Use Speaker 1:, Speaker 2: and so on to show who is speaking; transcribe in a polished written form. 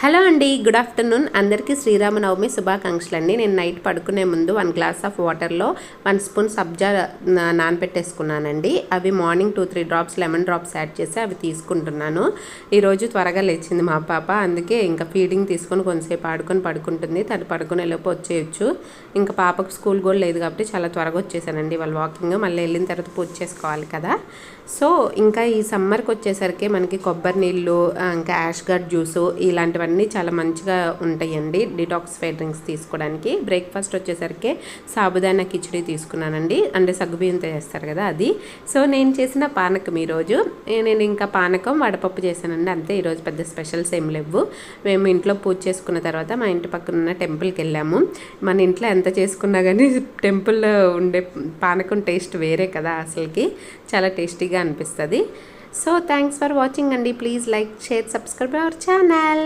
Speaker 1: Hello అండి, good afternoon. అందరికీ శ్రీరామనవమి శుభాకాంక్షలు అండి. నేను నైట్ పడుకునే ముందు 1 గ్లాస్ ఆఫ్ వాటర్లో 1 స్పూన్ సబ్జా నానబెట్టేసుకున్నానండి. అవి morning 2-3 drops lemon drops add చేసి అవి తీసుకుంటున్నాను. ఈరోజు త్వరగా లేచింది మా పాప, అందుకే ఇంకా ఫీడింగ్ తీసుకొని కొంతసేపు ఆడుకొని పడుకుంటుంది. తను పడుకునేలోపు వచ్చేయచ్చు. ఇంకా పాపకు స్కూల్ కూడా లేదు కాబట్టి చాలా త్వరగా వచ్చేసానండి. వాళ్ళు వాకింగ్ మళ్ళీ వెళ్ళిన తర్వాత పూజ చేసుకోవాలి కదా. సో ఇంకా ఈ సమ్మర్కి వచ్చేసరికి మనకి కొబ్బరి నీళ్ళు, ఇంకా యాష్ గడ్ జ్యూసు ఇలాంటివన్నీ చాలా మంచిగా ఉంటాయండి డిటాక్సిఫై డ్రింక్స్ తీసుకోవడానికి. బ్రేక్ఫాస్ట్ వచ్చేసరికి సాబుదానా కిచడీ తీసుకున్నానండి, అంటే సగ్గుబియ్యంతో చేస్తారు కదా అది. సో నేను చేసిన పానకం ఈరోజు, నేను ఇంకా పానకం వడపప్పు చేశానండి, అంతే. ఈరోజు పెద్ద స్పెషల్స్ ఏం లేవు. మేము ఇంట్లో పూజ చేసుకున్న తర్వాత మా ఇంటి పక్కన ఉన్న టెంపుల్కి వెళ్ళాము. మన ఇంట్లో ఎంత చేసుకున్నా కానీ టెంపుల్లో ఉండే పానకం టేస్ట్ వేరే కదా, అసలుకి చాలా టేస్టీగా అనిపిస్తుంది. సో థ్యాంక్స్ ఫర్ వాచింగ్ అండి. Please like, share, subscribe our channel.